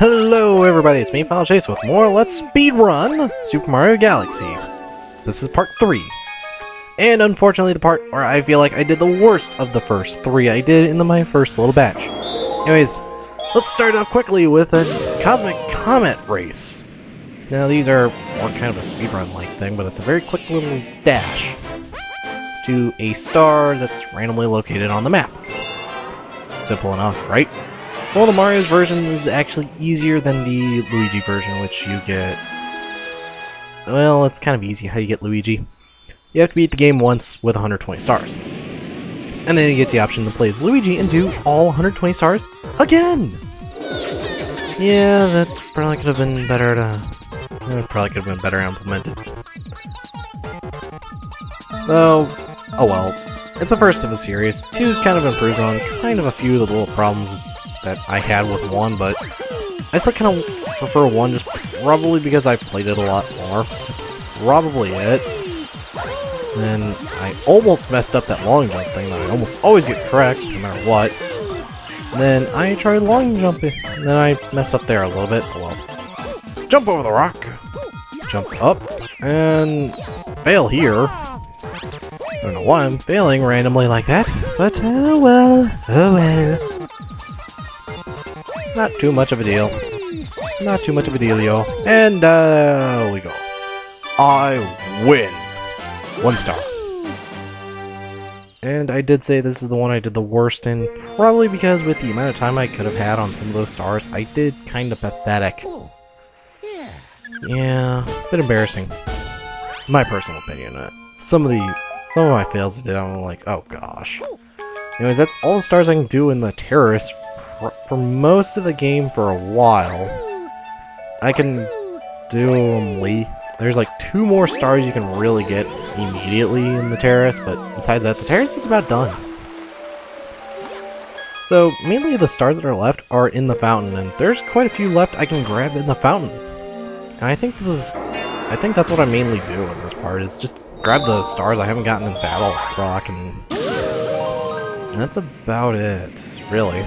Hello everybody, it's me, Final Chase, with more Let's Speedrun Super Mario Galaxy. This is part 3. And unfortunately the part where I feel like I did the worst of the first 3 I did in my first little batch. Anyways, let's start off quickly with a Cosmic Comet race. Now these are more kind of a speedrun-like thing, but it's a very quick little dash to a star that's randomly located on the map. Simple enough, right? Well, the Mario's version is actually easier than the Luigi version, which you get... Well, it's kind of easy how you get Luigi. You have to beat the game once with 120 stars. And then you get the option to play as Luigi and do all 120 stars again! Yeah, that probably could have been better implemented. Oh well. It's the first of a series. 2 kind of improves on kind of a few of the little problems that I had with 1, but I still kind of prefer 1 just probably because I played it a lot more. That's probably it. And I almost messed up that long jump thing that I almost always get correct, no matter what. And then I tried long jumping, and then I messed up there a little bit. Oh well. Jump over the rock, jump up, and fail here. I don't know why I'm failing randomly like that, but oh well, oh well. Not too much of a deal. Not too much of a dealio. And we go. I win! 1 star. And I did say this is the one I did the worst in, probably because with the amount of time I could have had on some of those stars, I did kind of pathetic. Yeah, a bit embarrassing. My personal opinion. Some of my fails I did, I'm like, oh gosh. Anyways, that's all the stars I can do in the Terrorist for most of the game for a while. I can do them There's like 2 more stars you can really get immediately in the Terrace, but besides that, the Terrace is about done. So, mainly the stars that are left are in the fountain, and there's quite a few left I can grab in the fountain. And I think that's what I mainly do in this part, is just grab the stars I haven't gotten in Battle Rock, and that's about it, really.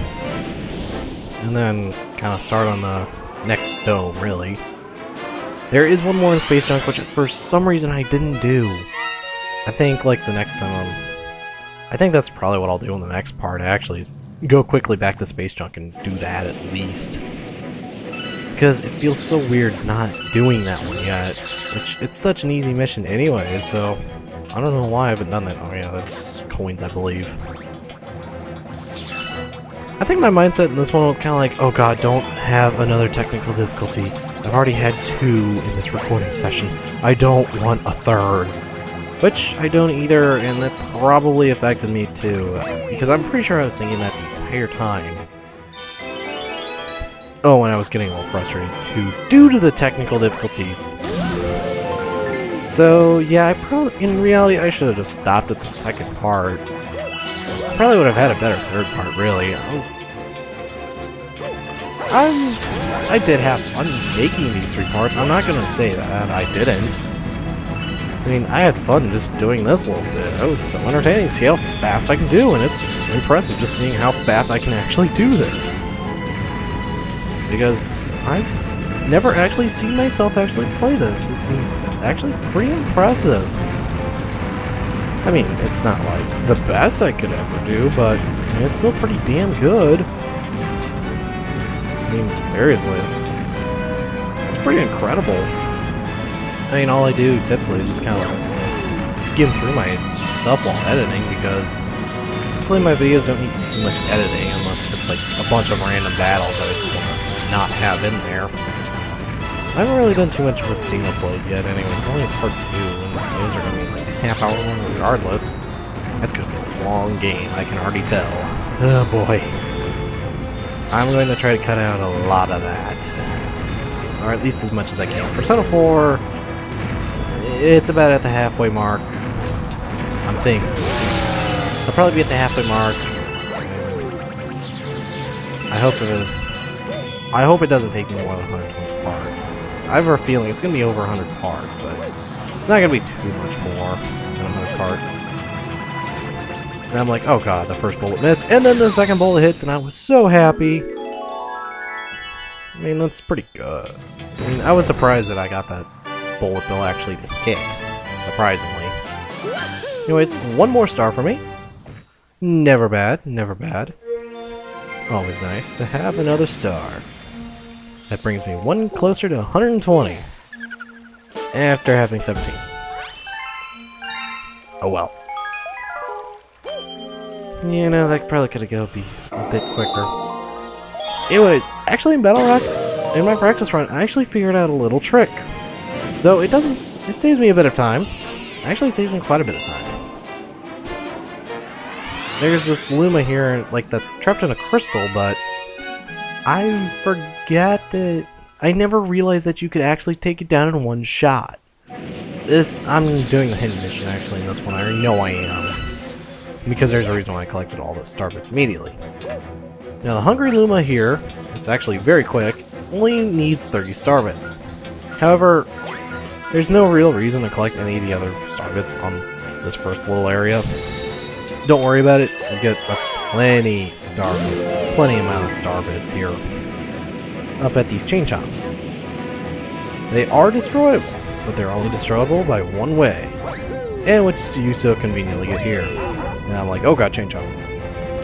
And then kind of start on the next dome, really. There is one more in Space Junk, which for some reason I didn't do. I think, like, the next time I think that's probably what I'll do in the next part, actually. Is go quickly back to Space Junk and do that at least. Because it feels so weird not doing that one yet. Which, it's such an easy mission anyway, so... I don't know why I haven't done that. Oh yeah, that's coins, I believe. I think my mindset in this one was kind of like, oh god, don't have another technical difficulty. I've already had 2 in this recording session. I don't want a 3rd. Which I don't either, and that probably affected me too. Because I'm pretty sure I was thinking that the entire time. Oh, and I was getting a little frustrated too, due to the technical difficulties. So, yeah, in reality, I should have just stopped at the second part. Probably would have had a better 3rd part, really. I did have fun making these 3 parts. I'm not gonna say that I didn't. I mean, I had fun just doing this a little bit. It was so entertaining to see how fast I can do, and it's impressive just seeing how fast I can actually do this. Because I've never actually seen myself actually play this. This is actually pretty impressive. I mean, it's not like the best I could ever do, but it's still pretty damn good. I mean, seriously, it's pretty incredible. I mean, all I do typically is just kind of like skim through my stuff while editing, because hopefully my videos don't need too much editing unless it's like a bunch of random battles that I just want to not have in there. I haven't really done too much with Xenoblade yet anyways, only in part 2, and those are going to be like a half hour long regardless. That's going to be a long game, I can already tell. Oh boy. I'm going to try to cut out a lot of that. Or at least as much as I can. Persona 4, it's about at the halfway mark. I'm thinking. I'll probably be at the halfway mark. I hope it doesn't take me more than 120 parts. I have a feeling it's going to be over 100 parts, but it's not going to be too much more than 100 parts. And I'm like, oh god, the first bullet missed, and then the second bullet hits, and I was so happy. I mean, that's pretty good. I mean, I was surprised that I got that bullet bill actually to hit, surprisingly. Anyways, one more star for me. Never bad, never bad. Always nice to have another star. That brings me one closer to 120. After having 17. Oh well. You know, that probably could have go be a bit quicker. Anyways, actually in Battle Rock, in my practice run, I actually figured out a little trick. Though it doesn't, it saves me a bit of time. Actually, it saves me quite a bit of time. There's this Luma here, like, that's trapped in a crystal, but I forget that I never realized that you could actually take it down in one shot. I'm doing the hidden mission actually in this one. I already know I am. Because there's a reason why I collected all those star bits immediately. Now the Hungry Luma here, it's actually very quick, only needs 30 star bits. However, there's no real reason to collect any of the other star bits on this first little area. Don't worry about it, you get plenty amount of star bits here up at these chain chops. They are destroyable, but they're only destroyable by one way, and which you so conveniently get here. And I'm like, oh god, chain chop.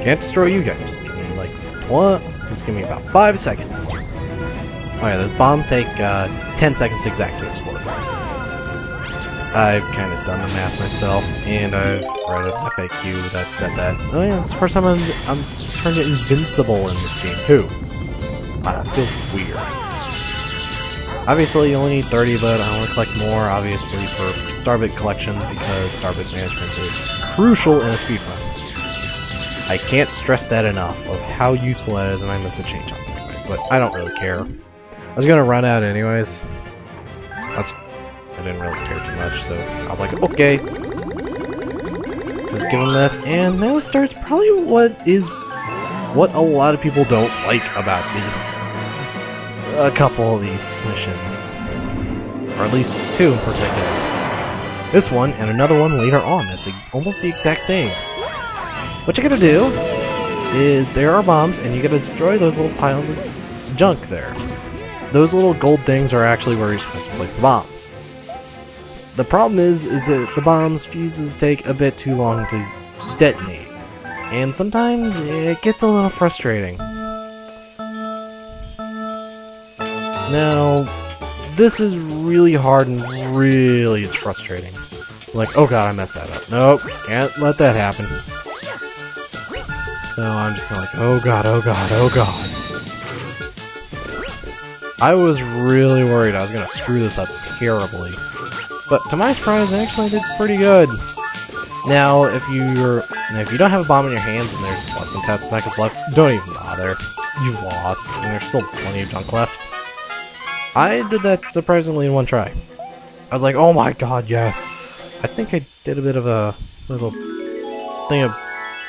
Can't destroy you guys. Just give me like what? Just give me about 5 seconds. Oh yeah, those bombs take 10 seconds exact to explode. I've kind of done the math myself, and I've read an FAQ that said that. Oh yeah, it's the first time I'm turned invincible in this game too. Wow, that feels weird. Obviously, you only need 30, but I want to collect more, obviously, for starbit collections, because starbit management is crucial in a speedrun. I can't stress that enough of how useful that is, and I miss a chain chop anyways, but I don't really care. I was gonna run out anyways. I didn't really care too much, so I was like, okay. Let's give him this, and now starts probably what a lot of people don't like about a couple of these missions. Or at least two in particular. This one and another one later on that's almost the exact same. What you gotta do is there are bombs and you gotta destroy those little piles of junk there. Those little gold things are actually where you're supposed to place the bombs. The problem is that the bombs fuses take a bit too long to detonate. And sometimes it gets a little frustrating. Now, this is really hard and really is frustrating. Like, oh god, I messed that up. Nope, can't let that happen. So I'm just kinda like, oh god, oh god, oh god. I was really worried I was gonna screw this up terribly. But to my surprise, I actually did pretty good. Now, if you don't have a bomb in your hands and there's less than 10 seconds left, don't even bother. You've lost, and there's still plenty of junk left. I did that surprisingly in one try. I was like, oh my god, yes! I think I did a bit of a little thing of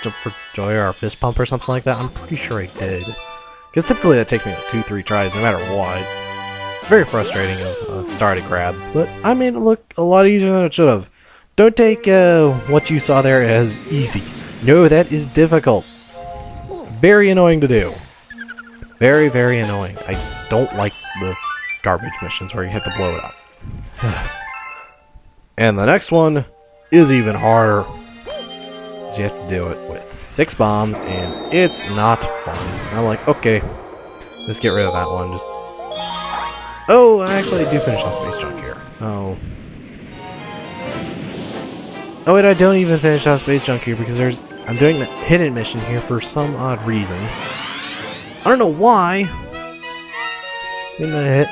jump for joy or a fist pump or something like that. I'm pretty sure I did. Because typically that takes me like 2-3 tries no matter what. Very frustrating of a star to grab, but I made it look a lot easier than it should have. Don't take what you saw there as easy. No, that is difficult. Very annoying to do. Very, very annoying. I don't like the garbage missions where you have to blow it up. And the next one is even harder. So you have to do it with 6 bombs, and it's not fun. I'm like, okay, let's get rid of that one. Just oh, actually, I do finish off space junk here. So, oh wait, I don't even finish off space junk here because I'm doing the hidden mission here for some odd reason. I don't know why. I mean, a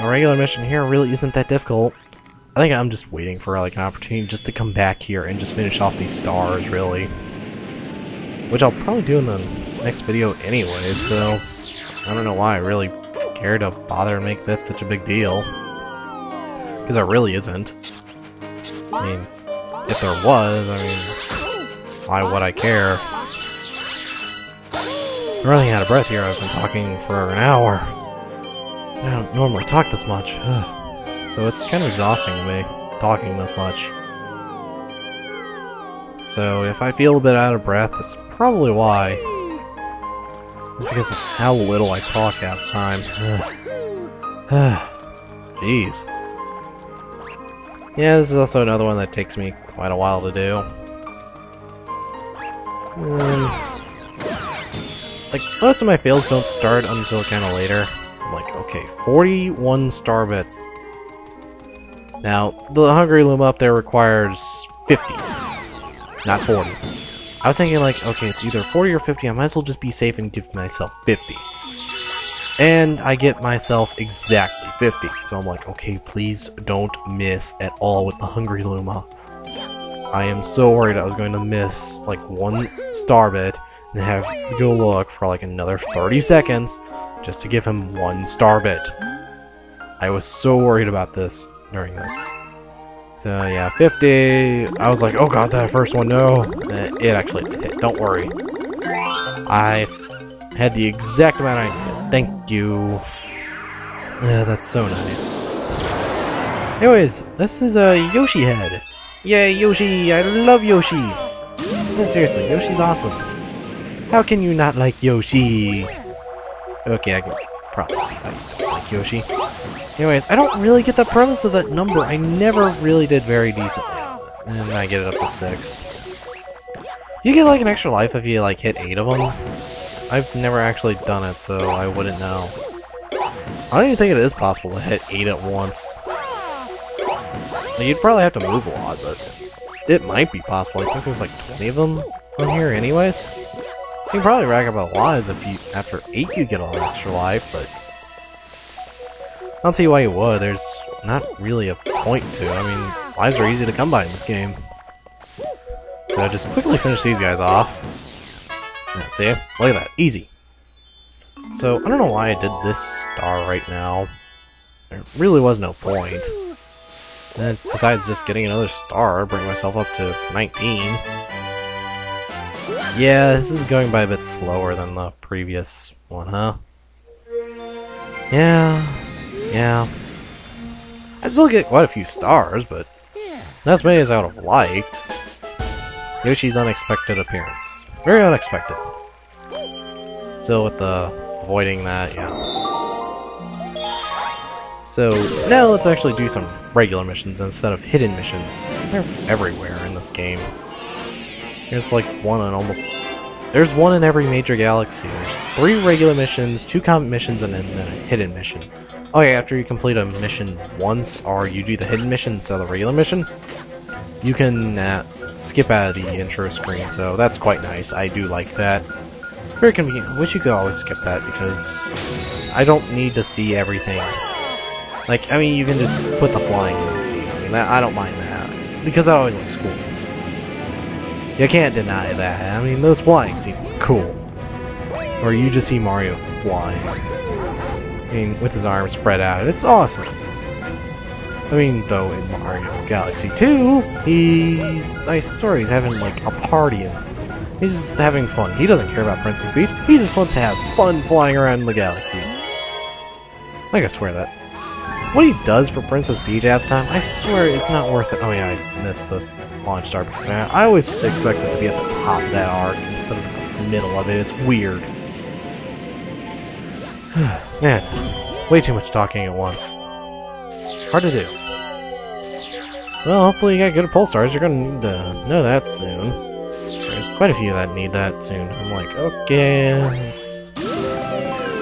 regular mission here really isn't that difficult. I think I'm just waiting for like an opportunity just to come back here and just finish off these stars, really. Which I'll probably do in the next video anyways, so I don't know why I really care to bother and make that such a big deal. Because there really isn't. I mean, if there was, I mean, why would I care? I'm running out of breath here. I've been talking for an hour. I don't normally talk this much. So it's kind of exhausting to me, talking this much. So if I feel a bit out of breath, that's probably why. It's because of how little I talk half the time. Jeez. Yeah, this is also another one that takes me quite a while to do. Like, most of my fails don't start until kind of later. I'm like, okay, 41 star bits. Now, the Hungry Luma up there requires 50, not 40. I was thinking like, okay, it's either 40 or 50, I might as well just be safe and give myself 50. And I get myself exactly 50, so I'm like, okay, please don't miss at all with the Hungry Luma. I am so worried I was going to miss like 1 star bit and have to go look for like another 30 seconds just to give him 1 star bit. I was so worried about this during this. So yeah, 50. I was like, oh god, that first one, no. It actually hit, don't worry. I had the exact amount I needed. Thank you. Yeah, that's so nice. Anyways, this is a Yoshi head. Yay, Yoshi! I love Yoshi! No, seriously, Yoshi's awesome. How can you not like Yoshi? Okay, I can probably see how you don't like Yoshi. Anyways, I don't really get the premise of that number. I never really did very decently on it. And I get it up to 6. You get like an extra life if you like hit 8 of them. I've never actually done it, so I wouldn't know. I don't even think it is possible to hit 8 at once. You'd probably have to move a lot, but it might be possible. I think there's like 20 of them on here anyways. You can probably rack up a lot of lives if you, after 8 you get an extra life, but I don't see why you would. There's not really a point to. I mean, lives are easy to come by in this game. So just quickly finish these guys off. Yeah, see? Look at that. Easy. So, I don't know why I did this star right now. There really was no point. And besides just getting another star, bring myself up to 19. Yeah, this is going by a bit slower than the previous one, huh? Yeah. I still get quite a few stars, but not as many as I would have liked. Yoshi's unexpected appearance. Very unexpected. Still with the avoiding that, yeah. So now let's actually do some regular missions instead of hidden missions. They're everywhere in this game. There's like one in almost... There's one in every major galaxy. There's 3 regular missions, 2 combat missions, and then a hidden mission. Oh yeah, after you complete a mission once, or you do the hidden mission instead of the regular mission, you can skip out of the intro screen, so that's quite nice. I do like that. Very convenient. I wish you could always skip that, because I don't need to see everything. Like, I mean, you can just put the flying in and see. I mean, I don't mind that, because that always looks cool. You can't deny that. I mean, those flying scenes look cool. Or you just see Mario flying. I mean, with his arms spread out. It's awesome. I mean, though, in Mario Galaxy 2, I swear he's having, like, a party and he's just having fun. He doesn't care about Princess Peach. He just wants to have fun flying around in the galaxies. Like, I swear that. What he does for Princess Peach half the time, I swear it's not worth it. Oh yeah, I missed the launch star because I always expect it to be at the top of that arc instead of the middle of it. It's weird. Man, way too much talking at once. Hard to do. Well, hopefully you got good at pull stars. You're gonna need to know that soon. There's quite a few that need that soon. I'm like, okay,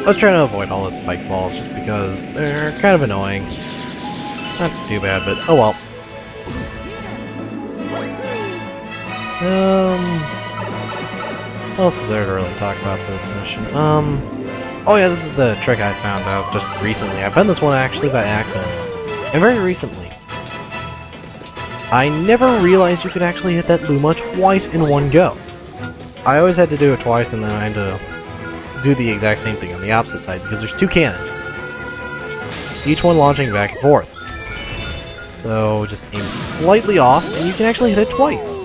I was trying to avoid all the spike balls just because they're kind of annoying. Not too bad, but oh well. What else is there to really talk about this mission? Oh yeah, this is the trick I found out just recently. I found this one actually by accident. And very recently. I never realized you could actually hit that Luma twice in one go. I always had to do it twice and then I had to do the exact same thing on the opposite side because there's 2 cannons. Each one launching back and forth. So just aim slightly off and you can actually hit it twice.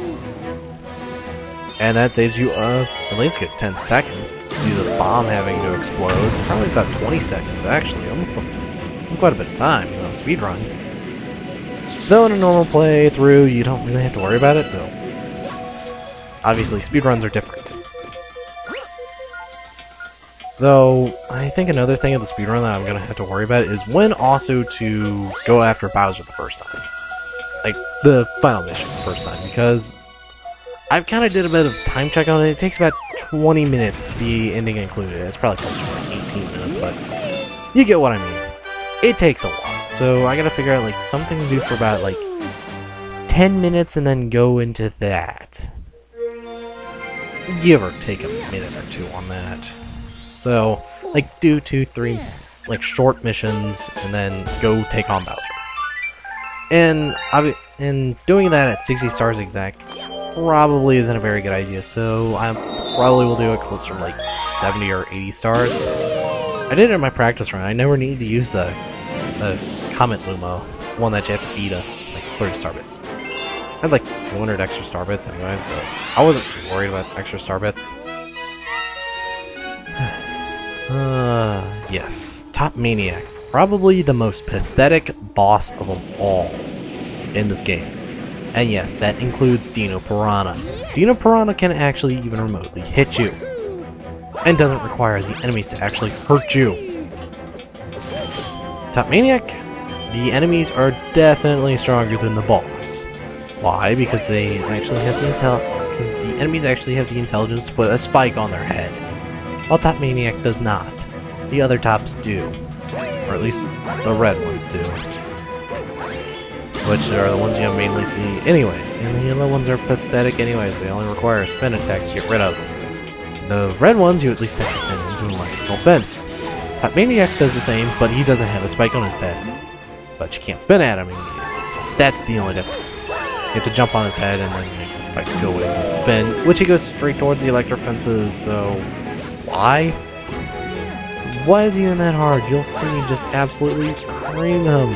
And that saves you at least a good 10 seconds due to the bomb having to explode. Probably about 20 seconds actually. Almost quite a bit of time in a speedrun. Though in a normal playthrough you don't really have to worry about it though. Obviously speedruns are different. Though, I think another thing of the speedrun that I'm gonna have to worry about is when also to go after Bowser the first time. Like, the final mission the first time, because I've kind of did a bit of time check on it. It takes about 20 minutes, the ending included. It's probably closer to like 18 minutes, but you get what I mean. It takes a while, so I gotta figure out like something to do for about like 10 minutes and then go into that. Give or take a minute or two on that. So, like, do 2, 3, like, short missions, and then go take on Bowser. And doing that at 60 stars exact probably isn't a very good idea, so I probably will do it closer to, like, 70 or 80 stars. I did it in my practice run. I never needed to use the Comet Luma, one that you have to beat like, 30 star bits. I had, like, 200 extra star bits anyway, so I wasn't too worried about extra star bits. Yes. Top Maniac. Probably the most pathetic boss of them all in this game. And yes, that includes Dino Piranha. Dino Piranha can actually even remotely hit you. And doesn't require the enemies to actually hurt you. Top Maniac, the enemies are definitely stronger than the boss. Why? Because they actually have because the enemies actually have the intelligence to put a spike on their head. While Top Maniac does not. The other tops do. Or at least the red ones do. Which are the ones you mainly see anyways. And the yellow ones are pathetic anyways. They only require a spin attack to get rid of them. The red ones you at least have to send into an electrical fence. Top Maniac does the same, but he doesn't have a spike on his head. But you can't spin at him immediately. That's the only difference. You have to jump on his head and then make the spikes go away and spin, which he goes straight towards the electric fences, so why? Why is he even that hard? You'll see me just absolutely cream him.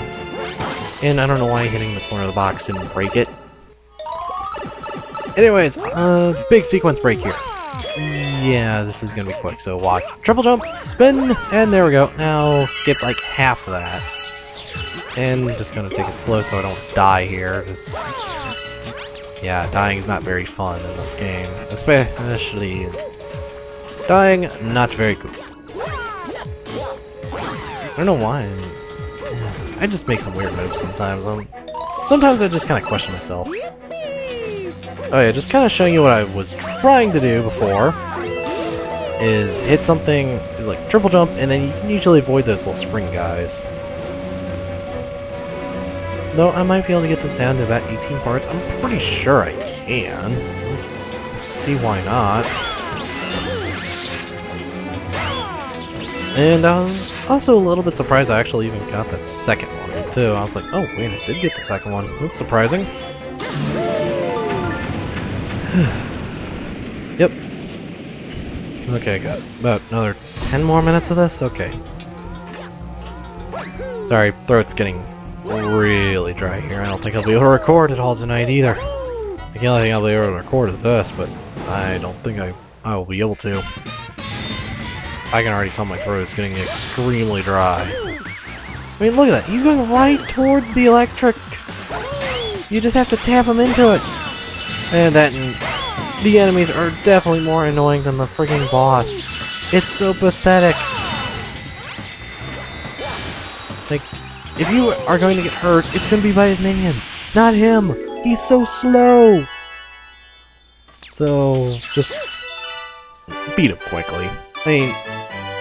And I don't know why hitting the corner of the box didn't break it. Anyways, big sequence break here. Yeah, this is gonna be quick, so watch. Triple jump, spin, and there we go. Now skip like half of that. And just gonna take it slow so I don't die here. Yeah, dying is not very fun in this game. Especially dying, not very good. I don't know why. I just make some weird moves sometimes. Sometimes I just kind of question myself. Oh yeah, just kind of showing you what I was trying to do before. Is hit something, is like triple jump, and then you can usually avoid those little spring guys. Though I might be able to get this down to about 18 parts. I'm pretty sure I can. See why not. And I was also a little bit surprised I actually even got that second one, too. I was like, oh, wait, I did get the second one. That's surprising. Yep. Okay, got about another 10 more minutes of this? Okay. Sorry, throat's getting really dry here. I don't think I'll be able to record it all tonight either. The only thing I'll be able to record is this, but I don't think I will be able to. I can already tell my throat is getting extremely dry. I mean, look at that. He's going right towards the electric. You just have to tap him into it. And the enemies are definitely more annoying than the freaking boss. It's so pathetic. Like, if you are going to get hurt, it's going to be by his minions, not him. He's so slow. So, just beat him quickly. I mean,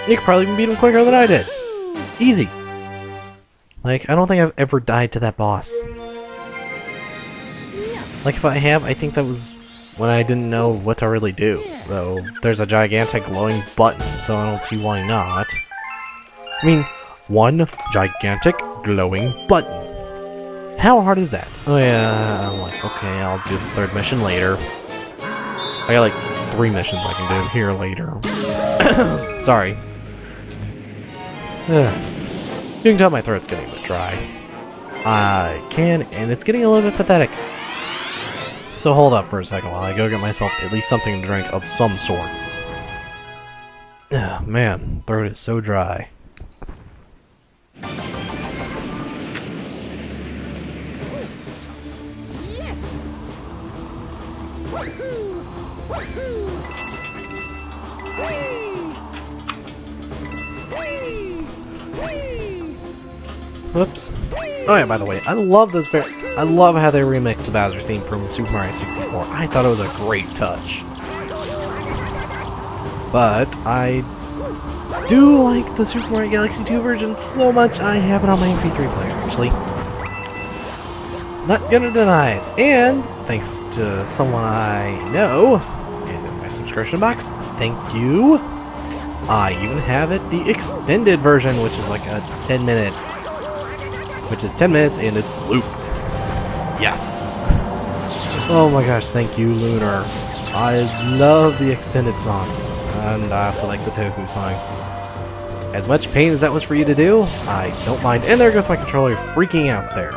you could probably even beat him quicker than I did. Easy. Like, I don't think I've ever died to that boss. Like, if I have, I think that was when I didn't know what to really do. Though, there's a gigantic glowing button, so I don't see why not. I mean, one gigantic glowing button. How hard is that? Oh yeah, I'm like, okay, I'll do the third mission later. I got like 3 missions I can do here later. Sorry. You can tell my throat's getting a bit dry. I can, and it's getting a little bit pathetic. So hold up for a second while I go get myself at least something to drink of some sorts. Man, throat is so dry. Whoops. Oh yeah, by the way, I love this I love how they remixed the Bowser theme from Super Mario 64. I thought it was a great touch. But I do like the Super Mario Galaxy 2 version so much, I have it on my MP3 player, actually. Not gonna deny it. And thanks to someone I know, and in my subscription box, thank you. I even have it the extended version, which is like a 10-minute, which is 10 minutes and it's looped. Yes. Oh my gosh, thank you, Lunar. I love the extended songs, and I also like the Toku songs. As much pain as that was for you to do, I don't mind. And there goes my controller freaking out there.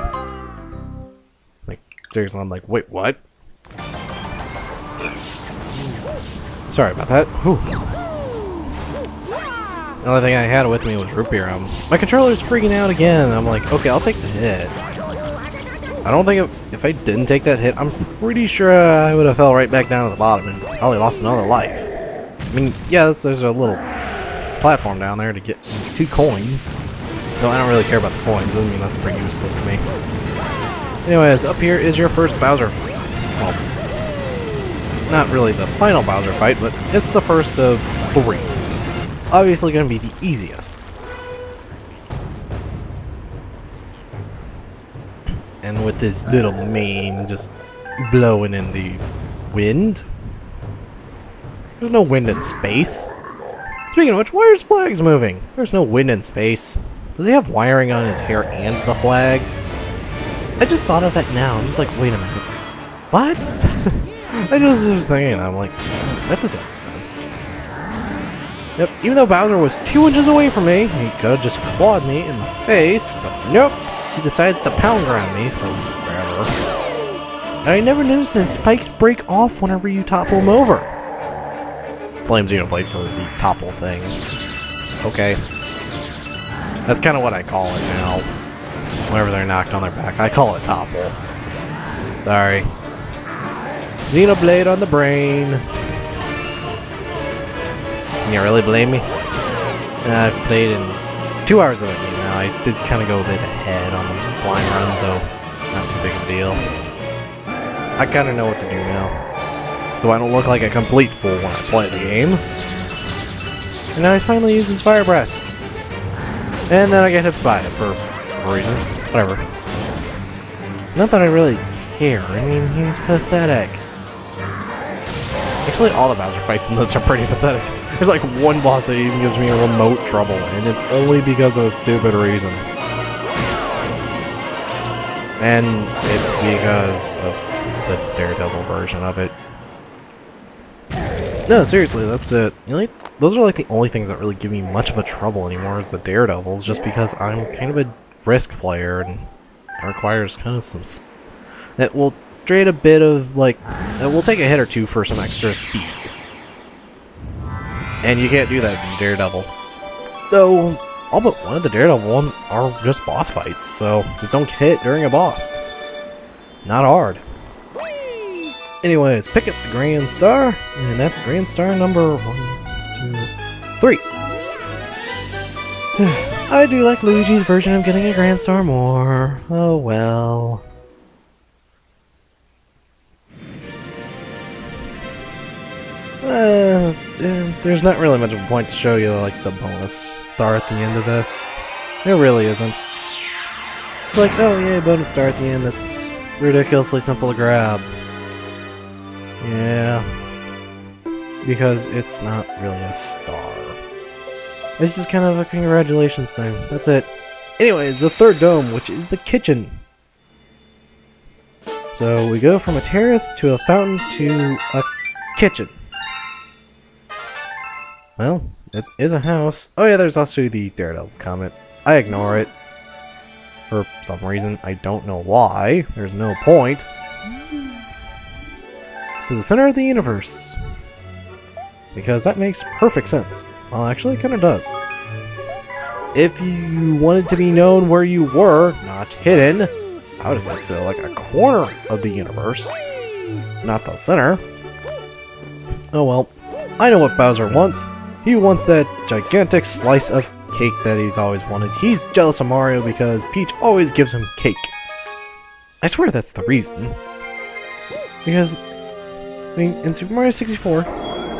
Like, seriously, I'm like, wait, what? Sorry about that. Whew. The only thing I had with me was root beer. My controller's freaking out again. I'm like, okay, I'll take the hit. I don't think if I didn't take that hit, I'm pretty sure I would have fell right back down to the bottom and probably lost another life. I mean, yes, there's a little platform down there to get 2 coins. No, I don't really care about the coins. I mean, that's pretty useless to me. Anyways, up here is your first Bowser fight. Well, not really the final Bowser fight, but it's the first of 3. Obviously going to be the easiest. And with this little mane just blowing in the wind. There's no wind in space. Speaking of which, why are his flags moving? There's no wind in space. Does he have wiring on his hair and the flags? I just thought of that now. I'm just like, wait a minute. What? I just was thinking that. I'm like, that doesn't make sense. Yep, even though Bowser was 2 inches away from me, he could have just clawed me in the face, but nope. He decides to pound around me for wherever. And I never noticed his spikes break off whenever you topple him over. Blame Xenoblade for the topple thing. Okay. That's kind of what I call it now. Whenever they're knocked on their back, I call it topple. Sorry. Xenoblade on the brain. Can you really blame me? I've played in 2 hours of that game now. I did kind of go a bit ahead on the blind run, though not too big a deal. I kind of know what to do now, so I don't look like a complete fool when I play the game. And now he's finally used his fire breath. And then I get hit by it for a reason. Whatever. Not that I really care. I mean, he's pathetic. Actually, all the Bowser fights in this are pretty pathetic. There's like one boss that even gives me a remote trouble, and it's only because of a stupid reason. And it's because of the Daredevil version of it. No, seriously, that's it. Those are like the only things that really give me much of a trouble anymore is the Daredevils, just because I'm kind of a risk player, and it requires kind of some... It will trade a bit of, like... It will take a hit or two for some extra speed. And you can't do that in Daredevil. Though, all but one of the Daredevil ones are just boss fights, so just don't get hit during a boss. Not hard. Anyways, pick up the Grand Star, and that's Grand Star number 1, 2, 3. I do like Luigi's version of getting a Grand Star more. Oh well. There's not really much of a point to show you like the bonus star at the end of this. There really isn't. It's like, oh yeah, bonus star at the end, that's ridiculously simple to grab. Yeah. Because it's not really a star. This is kind of a congratulations thing. That's it. Anyways, the third dome, which is the kitchen. So we go from a terrace to a fountain to a kitchen. Well, it is a house. Oh yeah, there's also the Daredevil comment. I ignore it. For some reason, I don't know why. There's no point. To the center of the universe. Because that makes perfect sense. Well, actually, it kind of does. If you wanted to be known where you were, not hidden, I would have said so, like a corner of the universe. Not the center. Oh well. I know what Bowser wants. He wants that gigantic slice of cake that he's always wanted. He's jealous of Mario because Peach always gives him cake. I swear that's the reason. Because, I mean, in Super Mario 64,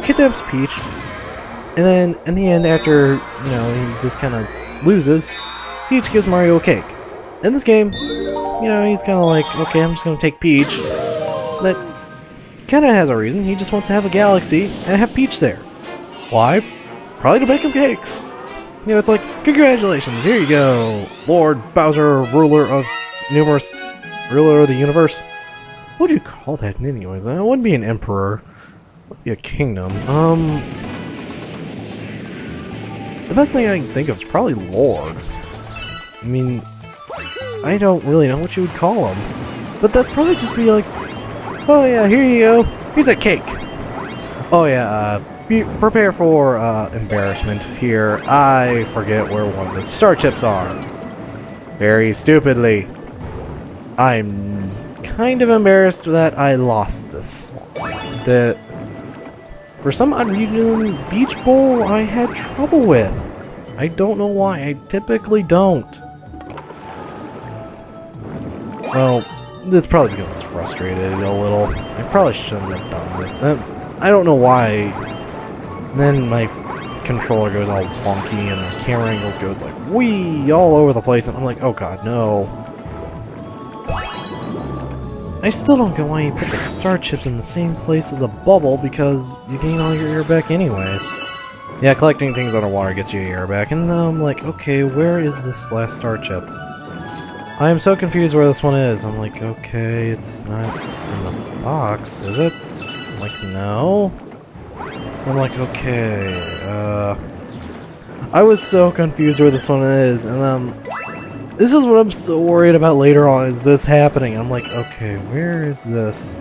kidnaps Peach, and then in the end, after, you know, he just kind of loses, Peach gives Mario a cake. In this game, you know, he's kind of like, okay, I'm just going to take Peach, but kind of has a reason. He just wants to have a galaxy and have Peach there. Why? Probably to bake him cakes. You know, it's like, congratulations, here you go, Lord Bowser, ruler of the universe. What do you call that anyways? It wouldn't be an emperor. It would be a kingdom. The best thing I can think of is probably Lord. I mean, I don't really know what you would call him. But that's probably just be like, oh yeah, here you go. Here's a cake. Oh yeah, prepare for embarrassment here. I forget where one of the star chips are. Very stupidly. I'm kind of embarrassed that I lost this. For some odd reason, Beach Bowl I had trouble with. I don't know why. I typically don't. Well, it's probably because I was frustrated a little. I probably shouldn't have done this. I don't know why. Then my controller goes all wonky and the camera angles goes like wee all over the place, and I'm like, oh god, no. I still don't get why you put the star chips in the same place as a bubble, because you gain all your air back anyways. Yeah, collecting things underwater gets you your air back, and then I'm like, okay, where is this last star chip? I am so confused where this one is. I'm like, okay, it's not in the box, is it? I'm like, no. So I'm like, okay, I was so confused where this one is, and this is what I'm so worried about later on, is this happening. I'm like, okay, where is this?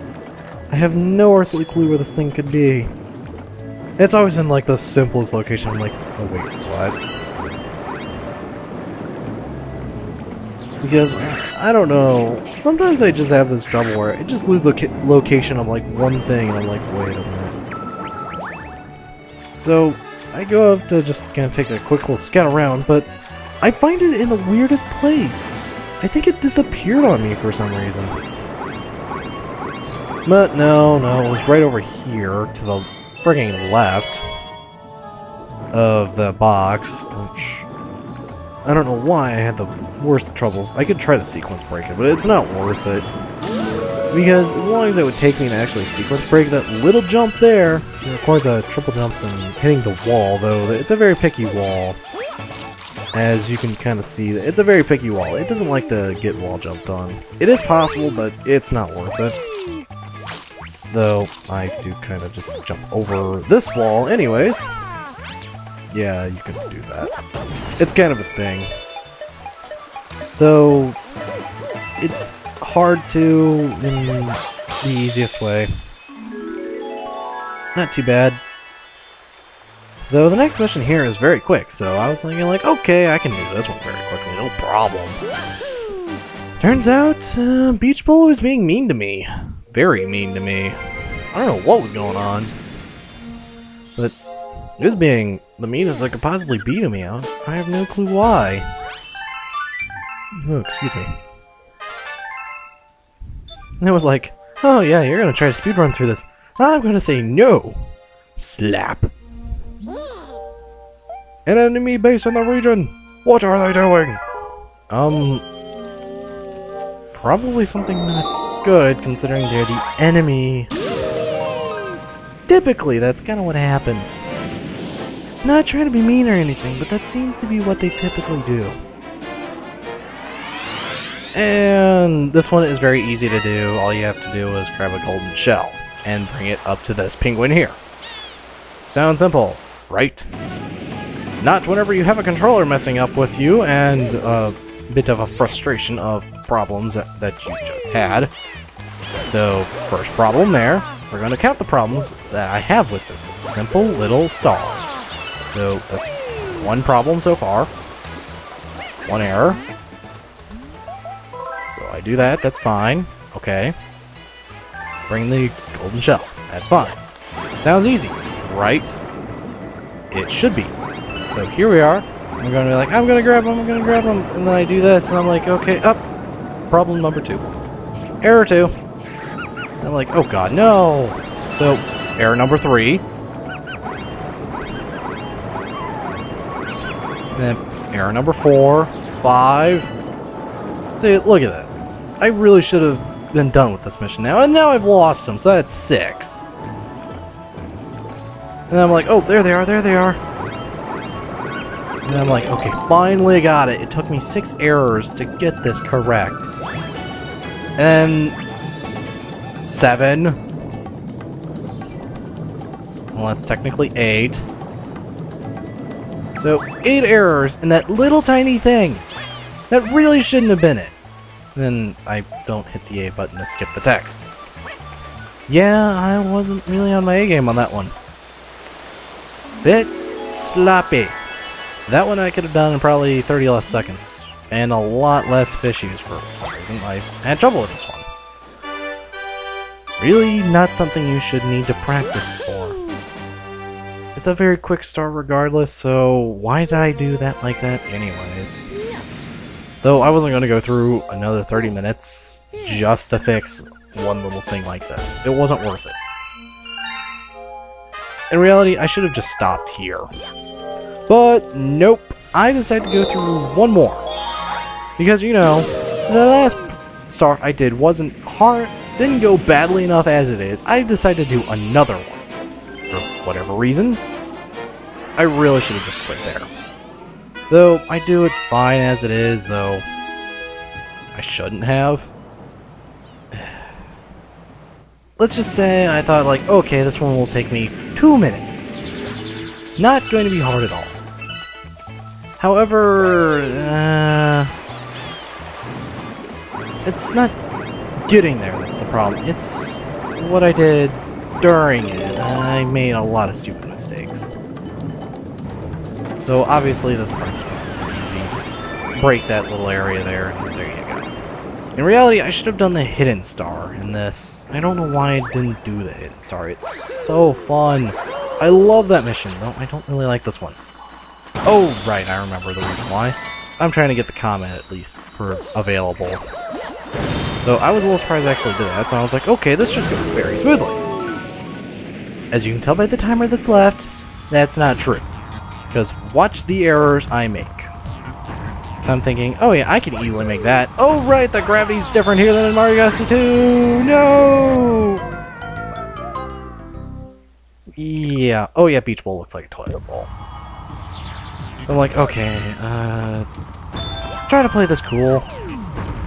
I have no earthly clue where this thing could be. It's always in like the simplest location. I'm like, oh wait, what? Because, I don't know, sometimes I just have this trouble where I just lose the location of like one thing, and I'm like, wait a minute. So, I go up to just kind of take a quick little scout around, but I find it in the weirdest place. I think it disappeared on me for some reason. But no, it was right over here to the frigging left of the box, which I don't know why I had the worst troubles. I could try to sequence break it, but it's not worth it. Because as long as it would take me to actually sequence break that little jump there, it requires a triple jump and hitting the wall, though it's a very picky wall. As you can kind of see, it's a very picky wall. It doesn't like to get wall jumped on. It is possible, but it's not worth it. Though, I do kind of just jump over this wall anyways. Yeah, you can do that. It's kind of a thing. Though, it's hard to in the easiest way. Not too bad. Though the next mission here is very quick, so I was thinking like, okay, I can do this one very quickly, no problem. Turns out, Beach Bowl was being mean to me. Very mean to me. I don't know what was going on. But it was being the meanest I could possibly be to me. I have no clue why. Oh, excuse me. And it was like, oh yeah, you're gonna try to speedrun through this. I'm gonna say no. Slap. An enemy base in the region! What are they doing? Probably something not good, considering they're the enemy. Typically, that's kind of what happens. Not trying to be mean or anything, but that seems to be what they typically do. And this one is very easy to do. All you have to do is grab a golden shell and bring it up to this penguin here. Sounds simple, right? Not whenever you have a controller messing up with you and a bit of a frustration of problems that you just had. So, first problem there. We're going to count the problems that I have with this simple little star. So, that's one problem so far. One error. So I do that, that's fine. Okay. Bring the golden shell. That's fine. Sounds easy, right? It should be. So here we are. I'm gonna be like, I'm gonna grab him, and then I do this, and I'm like, okay, up. Problem number 2. Error 2. And I'm like, oh god, no! So, error number 3. And then error number 4, 5. See, look at this. I really should have been done with this mission now, and now I've lost him, so that's 6. And then I'm like, oh, there they are. And then I'm like, okay, finally I got it. It took me 6 errors to get this correct. And 7. Well, that's technically 8. So, 8 errors in that little tiny thing. That really shouldn't have been it. Then I don't hit the A button to skip the text. Yeah, I wasn't really on my A game on that one. Bit sloppy. That one I could have done in probably 30 less seconds. And a lot less fishies for some reason. I had trouble with this one. Really not something you should need to practice for. It's a very quick start regardless, so why did I do that like that anyways? Though I wasn't going to go through another 30 minutes just to fix one little thing like this. It wasn't worth it. In reality, I should have just stopped here. But nope, I decided to go through one more. Because, you know, the last start I did wasn't hard, didn't go badly enough as it is. I decided to do another one. For whatever reason. I really should have just quit there. Though, I do it fine as it is, though I shouldn't have. Let's just say I thought, like, okay, this one will take me 2 minutes. Not going to be hard at all. However, it's not getting there that's the problem. It's what I did during it. I made a lot of stupid mistakes. So obviously this part's easy. Just break that little area there, and there you go. In reality, I should have done the hidden star in this. I don't know why I didn't do the hidden star. It's so fun. I love that mission, though I don't really like this one. Oh, right, I remember the reason why. I'm trying to get the comment, at least, for available. So I was a little surprised I actually did that, so I was like, okay, this should go very smoothly. As you can tell by the timer that's left, that's not true. Because watch the errors I make. So I'm thinking, oh yeah, I can easily make that. Oh right, the gravity's different here than in Mario Galaxy 2! No! Yeah, oh yeah, Beach Bowl looks like a toilet bowl. So I'm like, okay, try to play this cool.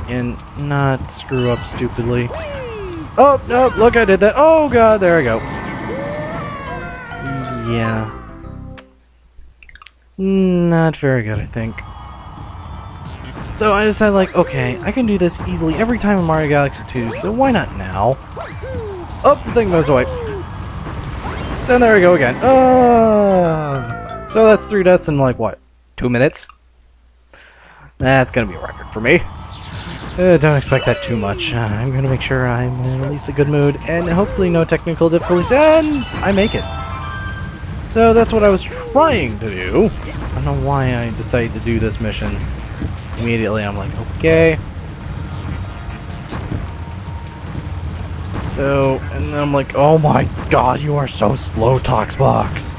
And not screw up stupidly. Oh, no, look, I did that. Oh god, there I go. Yeah. Not very good, I think. So I decided, like, okay, I can do this easily every time in Mario Galaxy 2, so why not now? Oh, the thing moves away. Then there we go again. So that's 3 deaths in, like, what? 2 minutes? That's gonna be a record for me. Don't expect that too much. I'm gonna make sure I'm in at least a good mood, and hopefully no technical difficulties, and I make it. So that's what I was trying to do. I don't know why I decided to do this mission. Immediately I'm like, okay. So, and then I'm like, oh my god, you are so slow, Toxbox.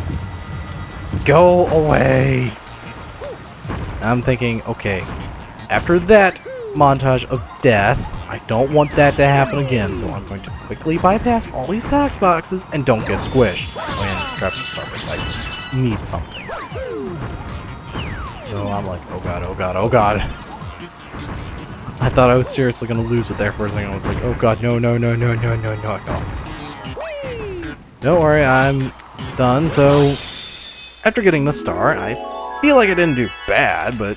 Go away. I'm thinking, okay, after that montage of death, I don't want that to happen again, so I'm going to quickly bypass all these Toxboxes and don't get squished. And grab some Starbits, I need something. So I'm like, oh god, oh god, oh god. I thought I was seriously going to lose it there for a second. I was like, oh god, no, no, no, no, no, no, no, no. Don't worry, I'm done. So, after getting the star, I feel like I didn't do bad, but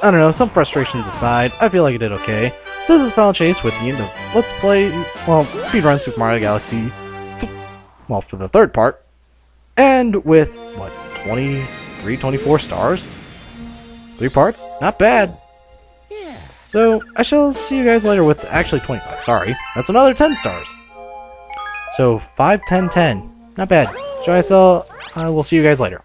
I don't know, some frustrations aside, I feel like I did okay. So this is Final Chase with the end of Let's Play, well, Speedrun Super Mario Galaxy, well, for the third part, and with, what, 23, 24 stars? 3 parts? Not bad. So, I shall see you guys later with, actually 25, sorry. That's another 10 stars. So, 5, 10, 10. Not bad. So I will see you guys later.